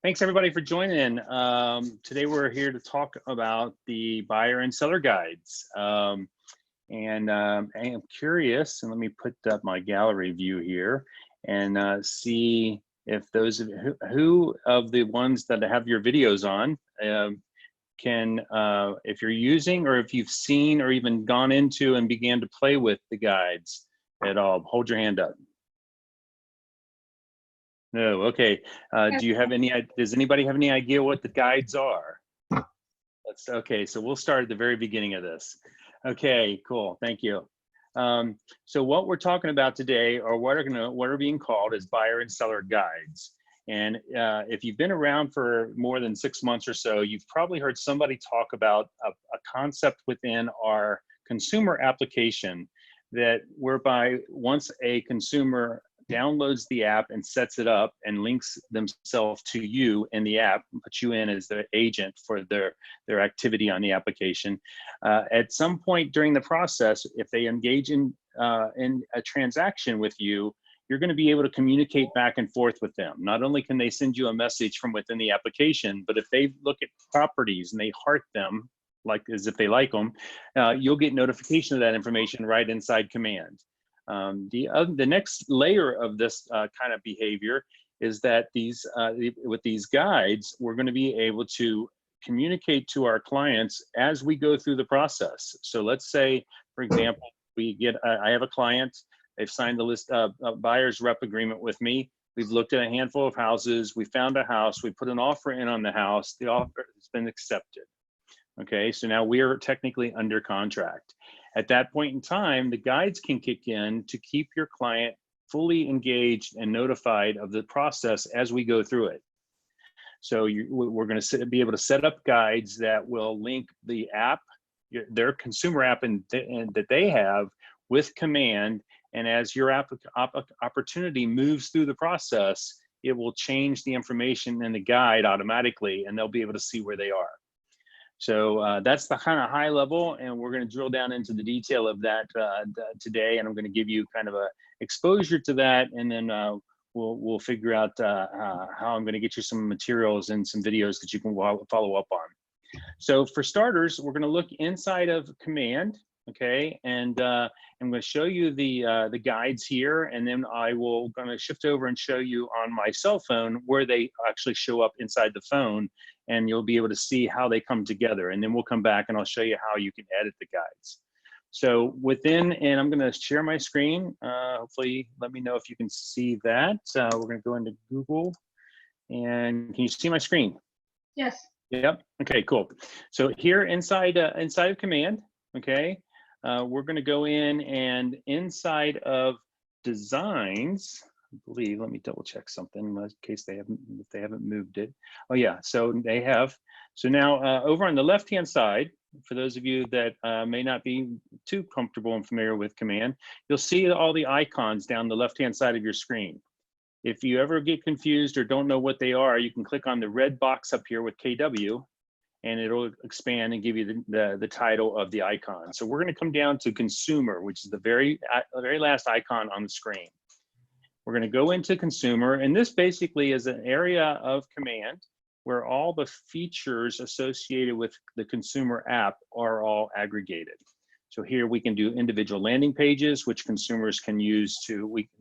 Thanks everybody for joining. Today we're here to talk about the buyer and seller guides. I am curious, and let me put up my gallery view here and see if those of who of the ones that have your videos on can, if you're using or if you've seen or even gone into and began to play with the guides at all. Hold your hand up. No, okay. Do you have any, does anybody have any idea what the guides are? Okay, so we'll start at the very beginning of this. Okay, cool, thank you. So what we're talking about today, or what are being called, is buyer and seller guides. And if you've been around for more than 6 months or so, you've probably heard somebody talk about a concept within our consumer application that whereby once a consumer downloads the app and sets it up and links themselves to you in the app and puts you in as the agent for their activity on the application. At some point during the process, if they engage in a transaction with you, you're going to be able to communicate back and forth with them. Not only can they send you a message from within the application, but if they look at properties and they heart them, like as if they like them, you'll get notification of that information right inside Command. The next layer of this kind of behavior is that with these guides, we're going to be able to communicate to our clients as we go through the process. So let's say, for example, I have a client, they've signed the list buyer's rep agreement with me. We've looked at a handful of houses. We found a house. We put an offer in on the house. The offer has been accepted. Okay, so now we are technically under contract. At that point in time, the guides can kick in to keep your client fully engaged and notified of the process as we go through it. So we're going to be able to set up guides that will link the app, their consumer app and that they have, with Command. And as your opportunity moves through the process, it will change the information in the guide automatically, and they'll be able to see where they are. So that's the kind of high level, and we're going to drill down into the detail of that today, and I'm going to give you kind of a exposure to that, and then we'll figure out how I'm going to get you some materials and some videos that you can follow up on. So for starters, we're going to look inside of Command, okay, and I'm going to show you the guides here, and then going to shift over and show you on my cell phone where they actually show up inside the phone, and you'll be able to see how they come together. And then we'll come back and I'll show you how you can edit the guides. So and I'm going to share my screen. Hopefully, let me know if you can see that. We're going to go into Google, and can you see my screen? Yes. Yep. Okay, cool. So here inside of Command, okay, we're going to go in, and inside of Designs, I believe, let me double check something in case if they haven't moved it. Oh yeah, so they have. So now over on the left-hand side, for those of you that may not be too comfortable and familiar with Command, you'll see all the icons down the left-hand side of your screen. If you ever get confused or don't know what they are, you can click on the red box up here with KW, and it'll expand and give you the title of the icon. So we're going to come down to Consumer, which is the very last icon on the screen. We're going to go into Consumer, and this basically is an area of Command where all the features associated with the consumer app are all aggregated. So here we can do individual landing pages, which consumers can use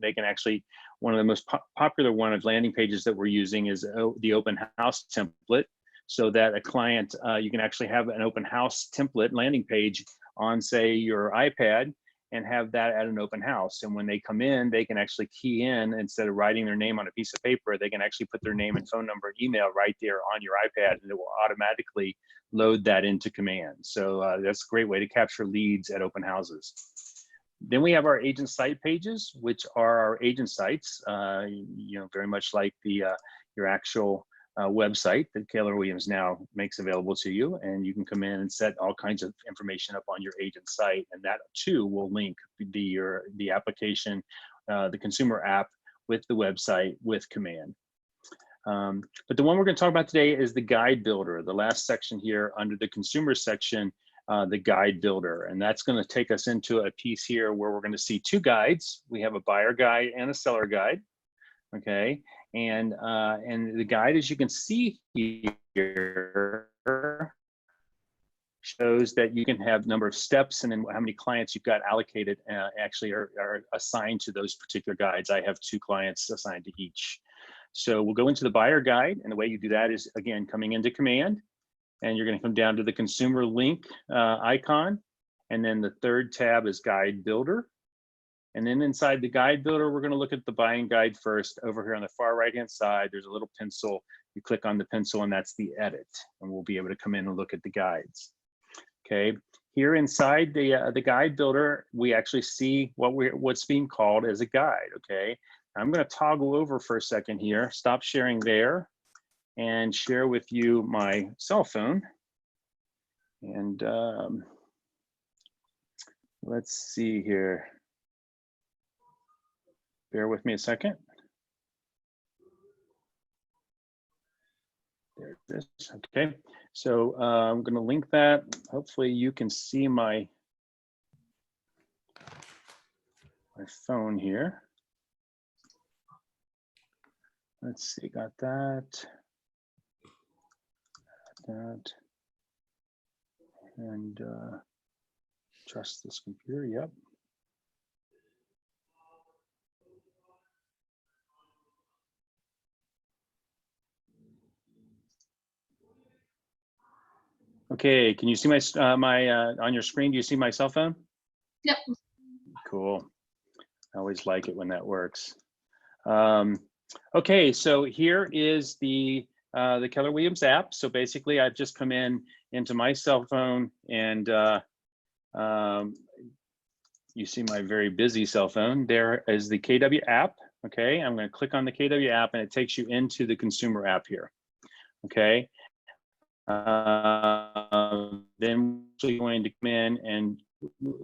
they can actually, one of the most popular of landing pages that we're using is the open house template, so that a client, you can actually have an open house template landing page on, say, your iPad, and have that at an open house. And when they come in, they can actually key in, instead of writing their name on a piece of paper, they can actually put their name and phone number and email right there on your iPad, and it will automatically load that into Command. So that's a great way to capture leads at open houses. Then we have our agent site pages, which are our agent sites, very much like your actual website that Keller Williams now makes available to you, and you can come in and set all kinds of information up on your agent site, and that too will link the application, the consumer app, with the website with Command. But the one we're going to talk about today is the guide builder, the last section here under the consumer section, the guide builder, and that's going to take us into a piece here where we're going to see two guides. We have a buyer guide and a seller guide. Okay, And the guide, as you can see here, shows that you can have number of steps and then how many clients you've got allocated actually are assigned to those particular guides. I have 2 clients assigned to each. So we'll go into the buyer guide, and the way you do that is, again, coming into command, and you're going to come down to the consumer link icon, and then the 3rd tab is guide builder. And then inside the guide builder, we're going to look at the buying guide first. Over here on the far right-hand side, there's a little pencil. You click on the pencil, and that's the edit, and we'll be able to come in and look at the guides. Okay, here inside the guide builder, we actually see what's being called as a guide. Okay, I'm going to toggle over for a second here, stop sharing there, and share with you my cell phone. And let's see here. Bear with me a second. There it is. Okay, so I'm going to link that. Hopefully you can see my phone here. Let's see, got that. And trust this computer, yep. Okay, can you see my on your screen? Do you see my cell phone? Yep. Cool. I always like it when that works. Okay, so here is the Keller Williams app. So basically, I've just come into my cell phone, and you see my very busy cell phone. There is the KW app. Okay, I'm going to click on the KW app, and it takes you into the consumer app here. Okay. Then we're going to come in and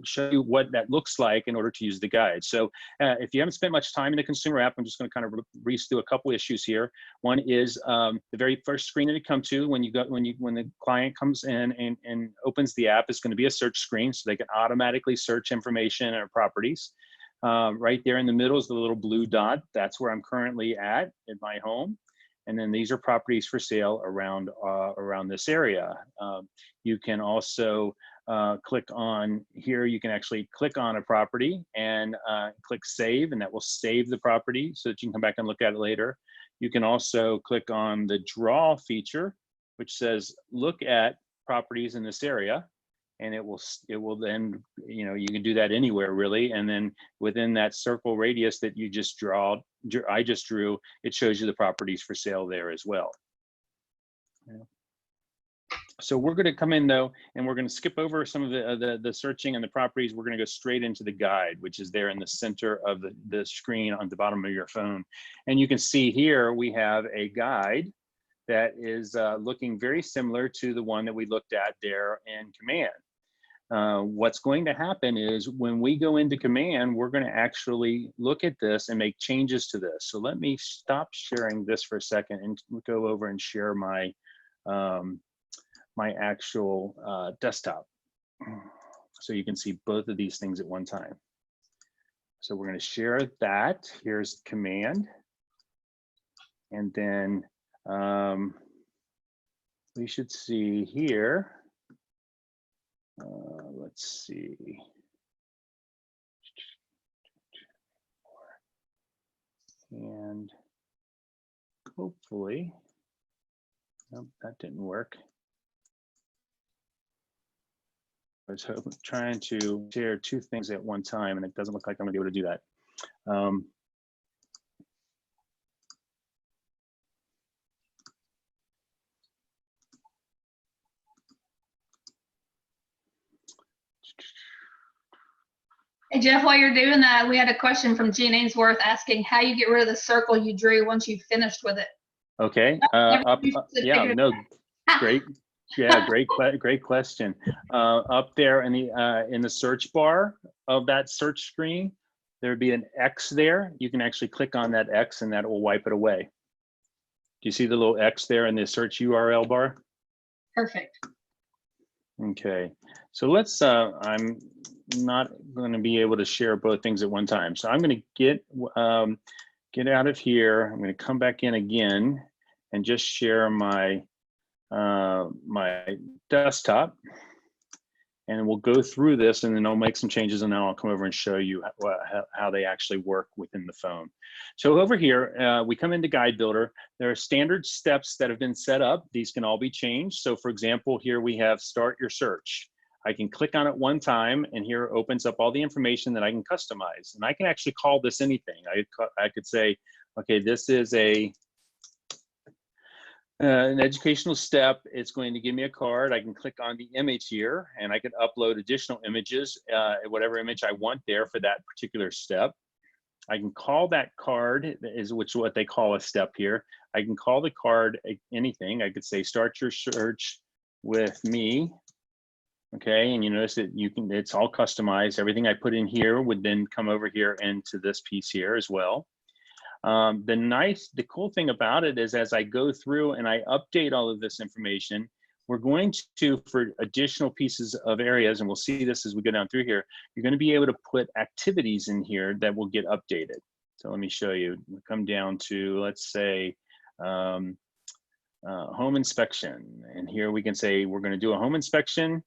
show you what that looks like in order to use the guide. So if you haven't spent much time in the consumer app, I'm just going to kind of breeze through a couple issues here. One is the very first screen that you come to when the client comes in and opens the app is going to be a search screen, so they can automatically search information or properties. Right there in the middle is the little blue dot. That's where I'm currently at in my home. And then these are properties for sale around this area. You can also click on here. You can actually click on a property and click save, and that will save the property so that you can come back and look at it later. You can also click on the draw feature, which says look at properties in this area, and it will then, you can do that anywhere really, and then within that circle radius that you just I just drew, it shows you the properties for sale there as well. Yeah. So we're going to come in though, and we're going to skip over some of the searching and the properties. We're going to go straight into the guide, which is there in the center of the screen on the bottom of your phone. And you can see here we have a guide that is looking very similar to the one that we looked at there in command. What's going to happen is when we go into command, we're going to actually look at this and make changes to this. So let me stop sharing this for a second and go over and share my my actual desktop, so you can see both of these things at one time. So we're going to share that. Here's command, and then we should see here. Let's see. And hopefully, nope, that didn't work. I was trying to share 2 things at one time, and it doesn't look like I'm gonna be able to do that. Hey, Jeff, while you're doing that, we had a question from Jean Ainsworth asking how you get rid of the circle you drew once you've finished with it. Okay, yeah, no, great. Yeah, great question. Up there in the search bar of that search screen, there'd be an X there. You can actually click on that X and that will wipe it away. Do you see the little X there in the search URL bar? Perfect. Okay, so let's, I'm not going to be able to share both things at one time. So I'm going to get get out of here. I'm going to come back in again and just share my my desktop, and we'll go through this, and then I'll make some changes, and then I'll come over and show you how they actually work within the phone. So over here, we come into Guide Builder. There are standard steps that have been set up. These can all be changed. So for example, here we have start your search. I can click on it one time, and here it opens up all the information that I can customize. And I can actually call this anything. I could say, okay, this is an educational step. It's going to give me a card. I can click on the image here, and I can upload additional images, whatever image I want there for that particular step. I can call that card, which is what they call a step here. I can call the card anything. I could say, start your search with me. Okay, and you notice that it's all customized. Everything I put in here would then come over here into this piece here as well. The cool thing about it is, as I go through and I update all of this information, we're going to, for additional pieces of areas, and we'll see this as we go down through here, you're going to be able to put activities in here that will get updated. So let me show you. We'll come down to, let's say, home inspection. And here we can say we're going to do a home inspection.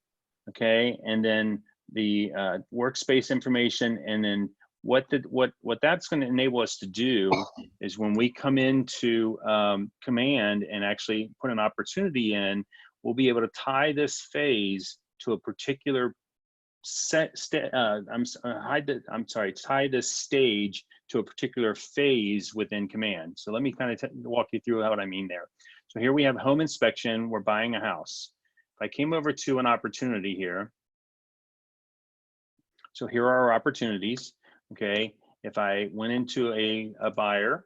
Okay, and then the workspace information, and then what that's going to enable us to do is when we come into command and actually put an opportunity in, we'll be able to tie this phase to a particular tie this stage to a particular phase within command. So let me kind of walk you through what I mean there. So here we have home inspection. We're buying a house. If I came over to an opportunity here, so here are our opportunities. Okay, if I went into a buyer,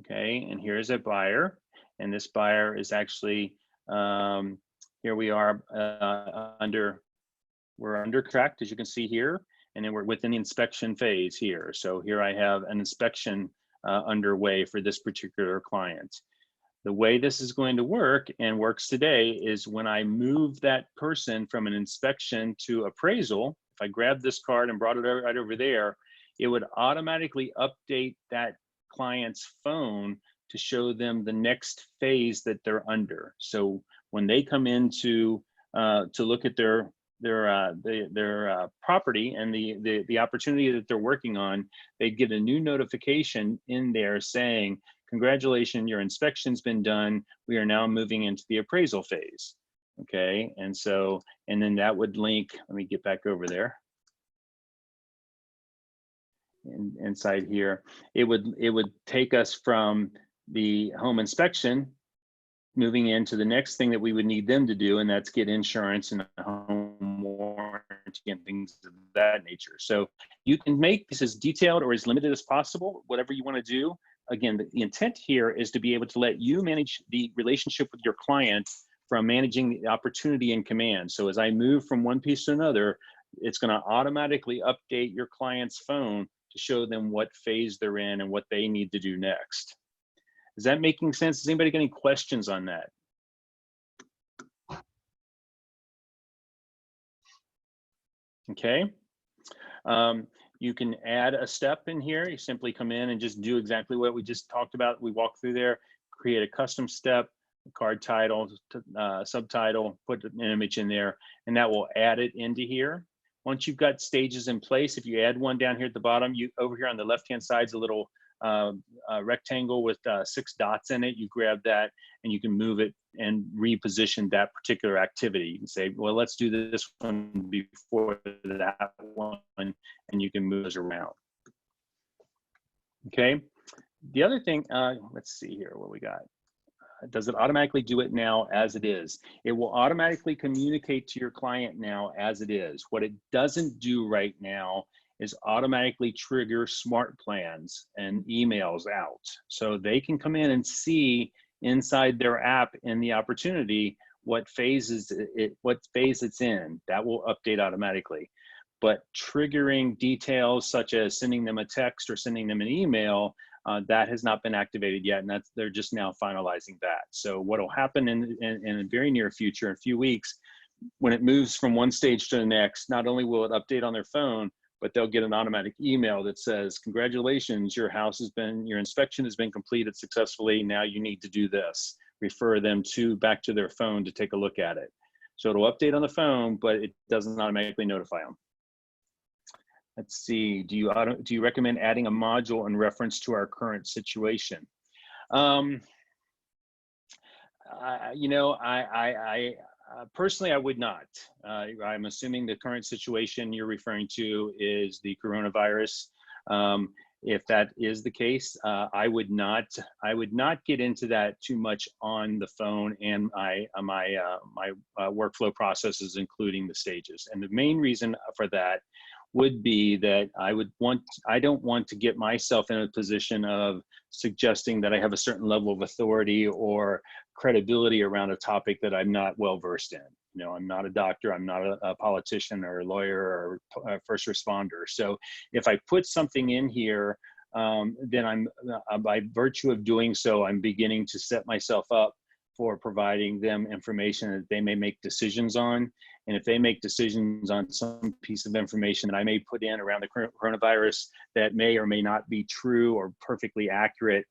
okay, and here's a buyer, and this buyer is actually, here we are we're under tracked, as you can see here, and then we're within the inspection phase here. So here I have an inspection underway for this particular client. The way this is going to work, and works today, is when I move that person from an inspection to appraisal, if I grab this card and brought it right over there, it would automatically update that client's phone to show them the next phase that they're under. So when they come in to look at their property and the opportunity that they're working on, they get a new notification in there saying, congratulations, your inspection's been done. We are now moving into the appraisal phase. Okay, and so, and then that would link, let me get back over there. Inside here, it would take us from the home inspection, moving into the next thing that we would need them to do, and that's get insurance and a home warranty and things of that nature. So you can make this as detailed or as limited as possible, whatever you want to do. Again, the intent here is to be able to let you manage the relationship with your client from managing the opportunity in command. So as I move from one piece to another, it's going to automatically update your client's phone to show them what phase they're in and what they need to do next. Is that making sense? Does anybody got any questions on that? Okay. You can add a step in here. You simply come in and just do exactly what we just talked about. We walk through there, create a custom step, card title, subtitle, put an image in there, and that will add it into here. Once you've got stages in place, if you add one down here at the bottom, over here on the left-hand side is a little rectangle with 6 dots in it. You grab that and you can move it and reposition that particular activity. You can say, well, let's do this one before that one, and you can move those around. Okay. The other thing, let's see here what we got. Does it automatically do it now as it is? It will automatically communicate to your client now as it is. What it doesn't do right now is automatically trigger smart plans and emails out. So they can come in and see inside their app in the opportunity what phase it's in. That will update automatically. But triggering details such as sending them a text or sending them an email, that has not been activated yet, and they're just now finalizing that. So what will happen in the very near future, in a few weeks, when it moves from one stage to the next, not only will it update on their phone, but they'll get an automatic email that says, congratulations, your inspection has been completed successfully. Now you need to do this. Refer them back to their phone to take a look at it. So it'll update on the phone, but it doesn't automatically notify them. Let's see, do you recommend adding a module in reference to our current situation? Personally, I would not. I'm assuming the current situation you're referring to is the coronavirus. If that is the case, I would not get into that too much on the phone and my workflow processes, including the stages. And the main reason for that would be that I don't want to get myself in a position of suggesting that I have a certain level of authority or credibility around a topic that I'm not well versed in. You know, I'm not a doctor, I'm not a politician or a lawyer or a first responder. So if I put something in here, then by virtue of doing so, I'm beginning to set myself up for providing them information that they may make decisions on. And if they make decisions on some piece of information that I may put in around the coronavirus that may or may not be true or perfectly accurate,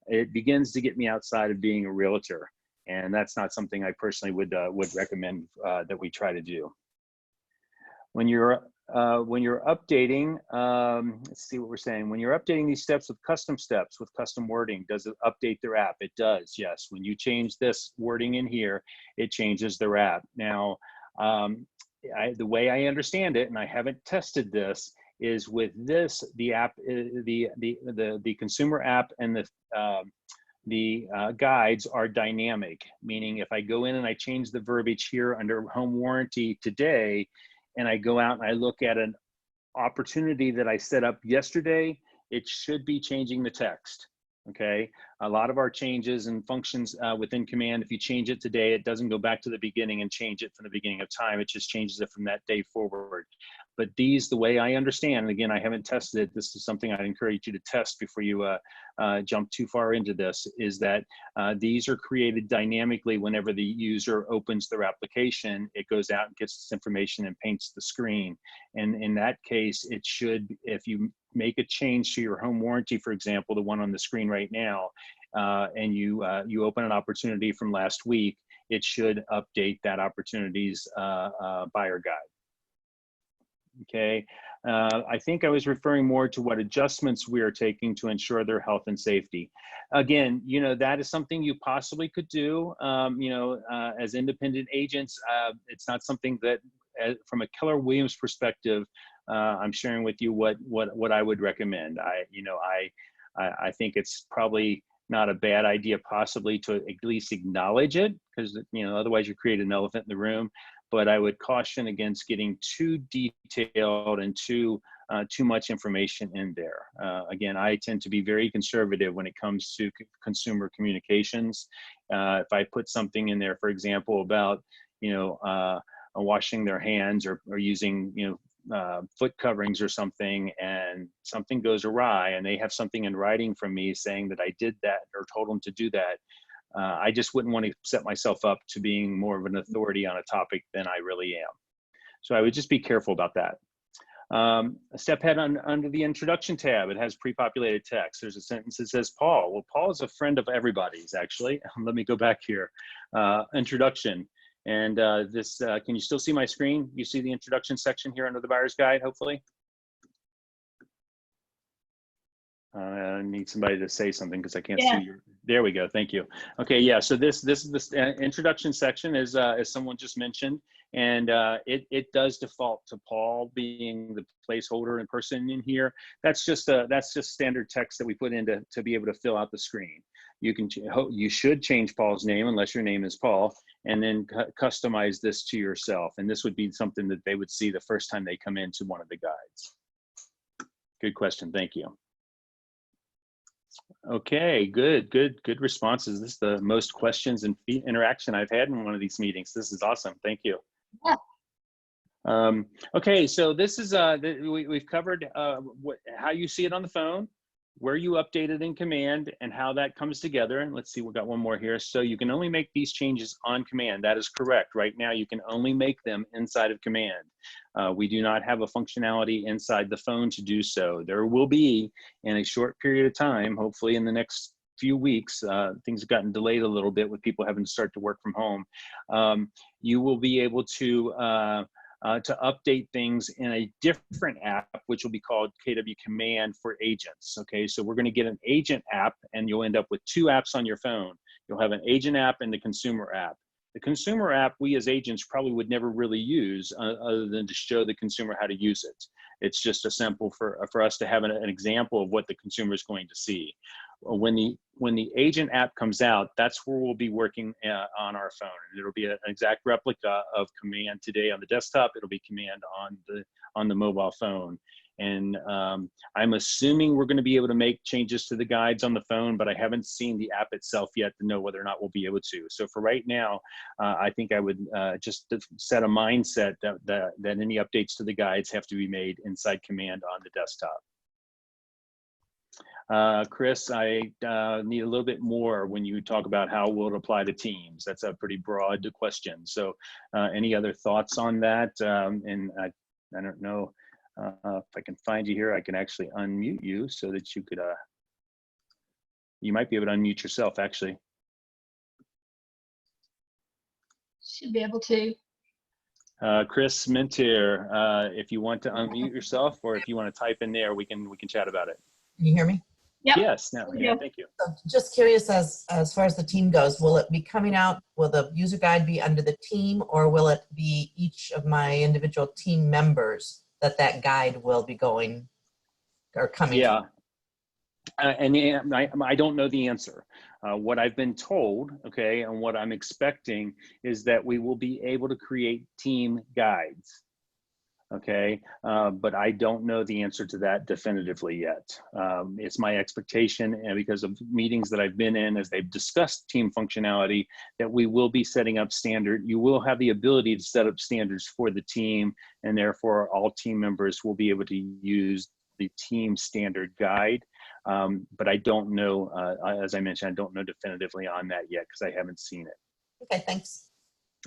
it begins to get me outside of being a realtor. And that's not something I personally would recommend that we try to do. When you're updating, let's see what we're saying. When you're updating these steps with custom wording, does it update their app? It does, yes. When you change this wording in here, it changes their app. Now, the way I understand it, and I haven't tested this, is with this, the app, the consumer app and the guides are dynamic, meaning if I go in and I change the verbiage here under home warranty today, and I go out and I look at an opportunity that I set up yesterday, it should be changing the text. Okay, a lot of our changes and functions within command, if you change it today, it doesn't go back to the beginning and change it from the beginning of time. It just changes it from that day forward. But these, the way I understand, and again, I haven't tested it, this is something I'd encourage you to test before you jump too far into this, is that these are created dynamically whenever the user opens their application. It goes out and gets this information and paints the screen. And in that case, it should, if you make a change to your home warranty, for example, the one on the screen right now, and you open an opportunity from last week, it should update that opportunity's buyer guide. Okay, I think I was referring more to what adjustments we are taking to ensure their health and safety. Again, you know, that is something you possibly could do, you know, as independent agents. It's not something that, from a Keller Williams perspective, I'm sharing with you what I would recommend. I think it's probably not a bad idea possibly to at least acknowledge it, because, you know, otherwise you create an elephant in the room. But I would caution against getting too detailed and too much information in there. Again, I tend to be very conservative when it comes to consumer communications. If I put something in there, for example, about, you know, washing their hands or using, you know, foot coverings or something, and something goes awry and they have something in writing from me saying that I did that or told them to do that, I just wouldn't want to set myself up to being more of an authority on a topic than I really am. So I would just be careful about that. A step ahead under the introduction tab, it has pre-populated text. There's a sentence that says Paul. Well, Paul is a friend of everybody's, actually. Let me go back here. Introduction. And this, can you still see my screen? You see the introduction section here under the buyer's guide, hopefully? I need somebody to say something because I can't see your, there we go, thank you. Okay, yeah, so this is the introduction section, as someone just mentioned, and it does default to Paul being the placeholder and person in here. That's just standard text that we put in to be able to fill out the screen. You should change Paul's name unless your name is Paul, and then customize this to yourself. And this would be something that they would see the first time they come into one of the guides. Good question, thank you. Okay, good responses. This is the most questions and interaction I've had in one of these meetings. This is awesome, thank you. Okay, so this is, we've covered how you see it on the phone. where you updated in command and how that comes together. And let's see, we've got one more here. So you can only make these changes on command. That is correct. Right now, you can only make them inside of command. We do not have a functionality inside the phone to do so. There will be in a short period of time, hopefully in the next few weeks, things have gotten delayed a little bit with people having to start to work from home. You will be able to update things in a different app, which will be called KW Command for Agents. Okay, so we're going to get an agent app, and you'll end up with two apps on your phone. You'll have an agent app and the consumer app. The consumer app, we as agents probably would never really use other than to show the consumer how to use it. It's just a simple for us to have an example of what the consumer is going to see. When the agent app comes out, that's where we'll be working on our phone. It'll be an exact replica of command today on the desktop. It'll be command on the mobile phone. And I'm assuming we're going to be able to make changes to the guides on the phone, but I haven't seen the app itself yet to know whether or not we'll be able to. So for right now, I think I would just set a mindset that any updates to the guides have to be made inside command on the desktop. Chris, I need a little bit more when you talk about how will it apply to teams. That's a pretty broad question. So any other thoughts on that? And I don't know if I can find you here. I can actually unmute you so that you could, you might be able to unmute yourself actually. Should be able to. Chris Mintier, if you want to unmute yourself or if you want to type in there, we can chat about it. Can you hear me? Yep. Yes, no, yeah, thank you. So just curious, as far as the team goes, will it be coming out, will the user guide be under the team, or will it be each of my individual team members that guide will be going or coming? Yeah, and I don't know the answer. What I've been told, okay, and what I'm expecting is that we will be able to create team guides. Okay, but I don't know the answer to that definitively yet. It's my expectation, and because of meetings that I've been in as they've discussed team functionality, that we will be setting up standard. You will have the ability to set up standards for the team, and therefore all team members will be able to use the team standard guide. But I don't know, as I mentioned, I don't know definitively on that yet because I haven't seen it. Okay, thanks.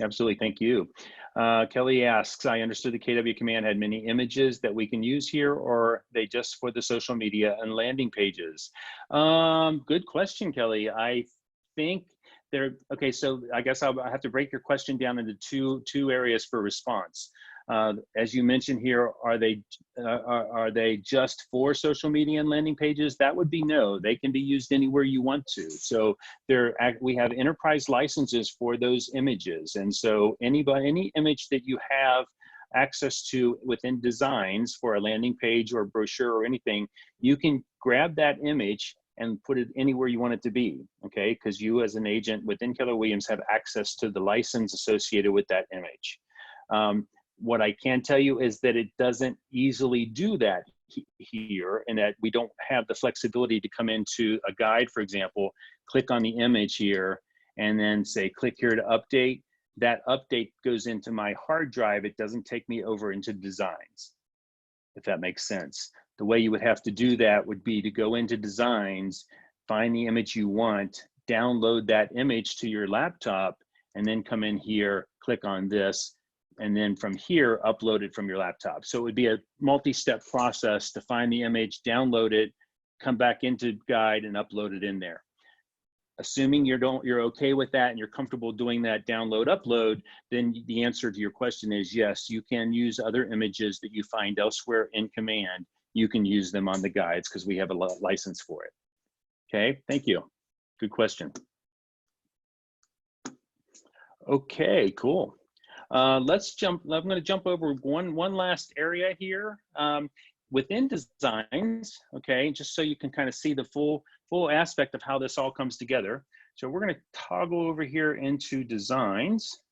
Absolutely, thank you. Kelly asks, I understood the KW Command had many images that we can use here, or are they just for the social media and landing pages? Good question, Kelly. I think they're, okay, so I guess I'll have to break your question down into two areas for response. As you mentioned here, are they just for social media and landing pages? That would be no. They can be used anywhere you want to. So we have enterprise licenses for those images, and so any image that you have access to within designs for a landing page or a brochure or anything, you can grab that image and put it anywhere you want it to be, okay? Because you as an agent within Keller Williams have access to the license associated with that image. What I can tell you is that it doesn't easily do that here, and that we don't have the flexibility to come into a guide, for example, click on the image here, and then say, click here to update. That update goes into my hard drive. It doesn't take me over into designs, if that makes sense. The way you would have to do that would be to go into designs, find the image you want, download that image to your laptop, and then come in here, click on this, and then from here, upload it from your laptop. So it would be a multi-step process to find the image, download it, come back into guide and upload it in there. Assuming you're okay with that and you're comfortable doing that download, upload, then the answer to your question is yes, you can use other images that you find elsewhere in command. You can use them on the guides because we have a license for it. Okay, thank you. Good question. Okay, cool. Let's jump. I'm going to jump over one last area here within designs. Okay, just so you can kind of see the full aspect of how this all comes together. So we're going to toggle over here into designs,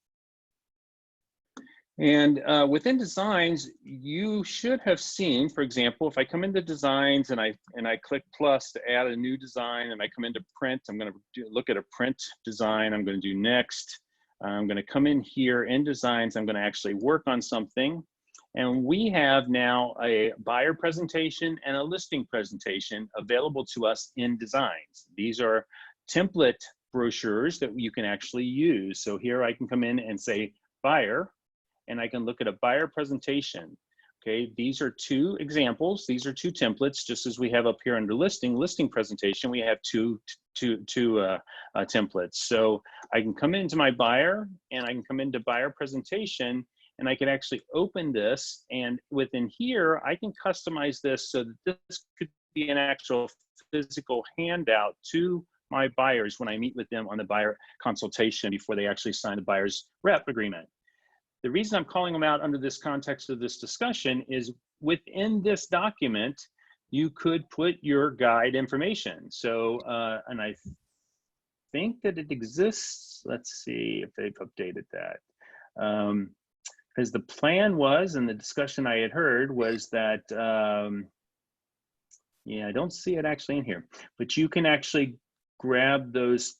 and within designs, you should have seen, for example, if I come into designs and I click plus to add a new design, and I come into print, I'm going to look at a print design. I'm going to do next. I'm going to come in here in designs. I'm going to actually work on something. And we have now a buyer presentation and a listing presentation available to us in Designs. These are template brochures that you can actually use. So here I can come in and say buyer, and I can look at a buyer presentation. Okay, these are two examples. These are two templates, just as we have up here under listing presentation, we have two templates. So I can come into my buyer and I can come into buyer presentation, and I can actually open this, and within here, I can customize this so that this could be an actual physical handout to my buyers when I meet with them on the buyer consultation before they actually sign the buyer's rep agreement. The reason I'm calling them out under this context of this discussion is within this document, you could put your guide information. So, and I think that it exists. Let's see if they've updated that. Because the plan was, and the discussion I had heard was that, yeah, I don't see it actually in here, but you can actually grab those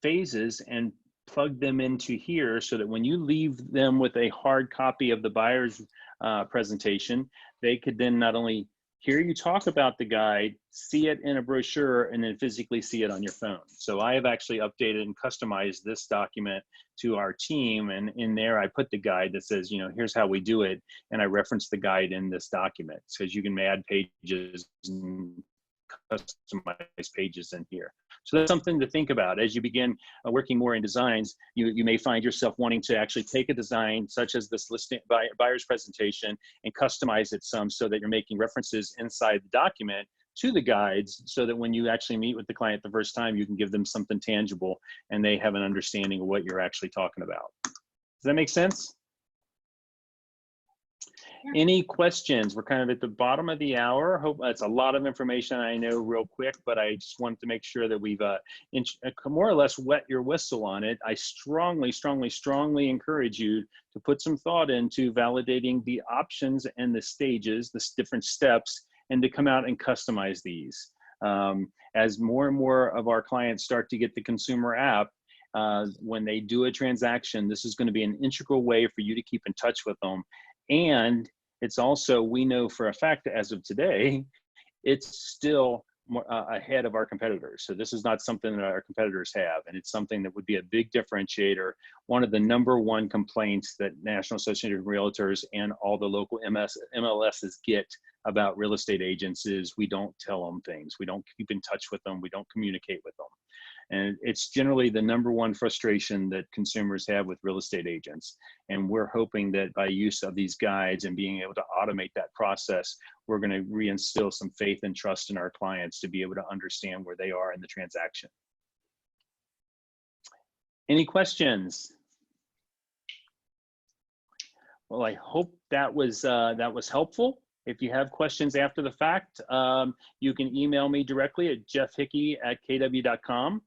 phases and plug them into here so that when you leave them with a hard copy of the buyer's presentation, they could then not only hear you talk about the guide, see it in a brochure, and then physically see it on your phone. So I have actually updated and customized this document to our team, and in there I put the guide that says, you know, here's how we do it, and I reference the guide in this document. So you can add pages and customize pages in here. So that's something to think about as you begin working more in Designs. You may find yourself wanting to actually take a design such as this listing buyer's presentation and customize it some so that you're making references inside the document to the guides, so that when you actually meet with the client the first time, you can give them something tangible and they have an understanding of what you're actually talking about. Does that make sense? Any questions? We're kind of at the bottom of the hour. Hope that's a lot of information, I know, real quick, but I just wanted to make sure that we've more or less wet your whistle on it. I strongly, strongly, strongly encourage you to put some thought into validating the options and the stages, the different steps, and to come out and customize these. As more and more of our clients start to get the consumer app, when they do a transaction, this is going to be an integral way for you to keep in touch with them. And it's also, we know for a fact as of today, it's still more, ahead of our competitors. So this is not something that our competitors have, and it's something that would be a big differentiator. One of the #1 complaints that National Association of Realtors and all the local MLSs get about real estate agents is we don't tell them things. We don't keep in touch with them. We don't communicate with them. And it's generally the #1 frustration that consumers have with real estate agents. And we're hoping that by use of these guides and being able to automate that process, we're going to reinstill some faith and trust in our clients to be able to understand where they are in the transaction. Any questions? Well, I hope that was helpful. If you have questions after the fact, you can email me directly at jeffhickey@kw.com.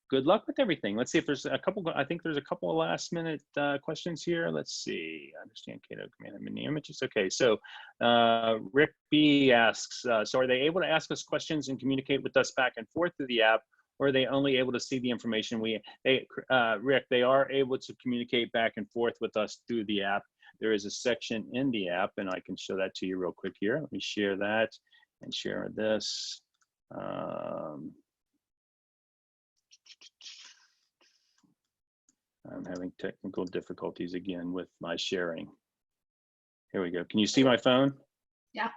Good luck with everything. Let's see if there's a couple, I think there's a couple of last minute questions here. Let's see, I understand KW command and many images. Okay, so Rick B asks, so are they able to ask us questions and communicate with us back and forth through the app, or are they only able to see the information Rick, they are able to communicate back and forth with us through the app. There is a section in the app, and I can show that to you real quick here. Let me share that and share this. I'm having technical difficulties again with my sharing. Here we go. Can you see my phone? Yeah.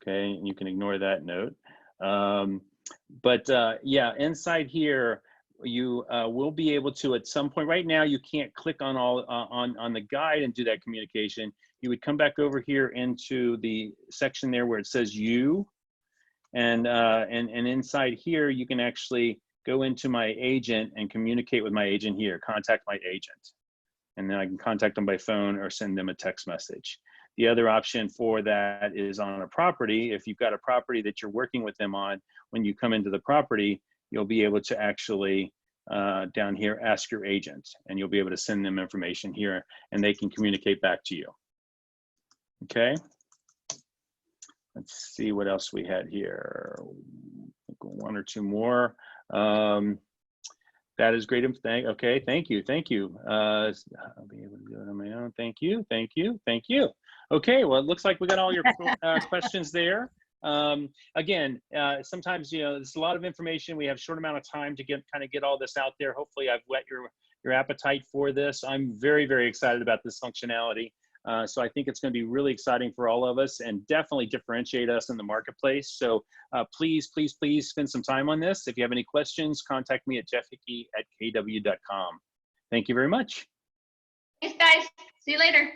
Okay, and you can ignore that note. Yeah, inside here, you will be able to at some point. Right now, you can't click on on the guide and do that communication. You would come back over here into the section there where it says you, and inside here you can actually go into my agent and communicate with my agent here. Contact my agent, and then I can contact them by phone or send them a text message. The other option for that is on a property. If you've got a property that you're working with them on, when you come into the property, you'll be able to actually down here ask your agent, and you'll be able to send them information here, and they can communicate back to you. Okay, let's see what else we had here. One or two more. That is great. Okay, thank you, thank you. I'll be able to do it on my own. Thank you, thank you, thank you. Okay, well, it looks like we got all your questions there. Again, sometimes, you know, there's a lot of information. We have a short amount of time to kind of get all this out there. Hopefully I've whet your appetite for this. I'm very, very excited about this functionality. So I think it's going to be really exciting for all of us and definitely differentiate us in the marketplace. So please, please, please spend some time on this. If you have any questions, contact me at jeffhickey@kw.com. Thank you very much. Thanks, guys. See you later.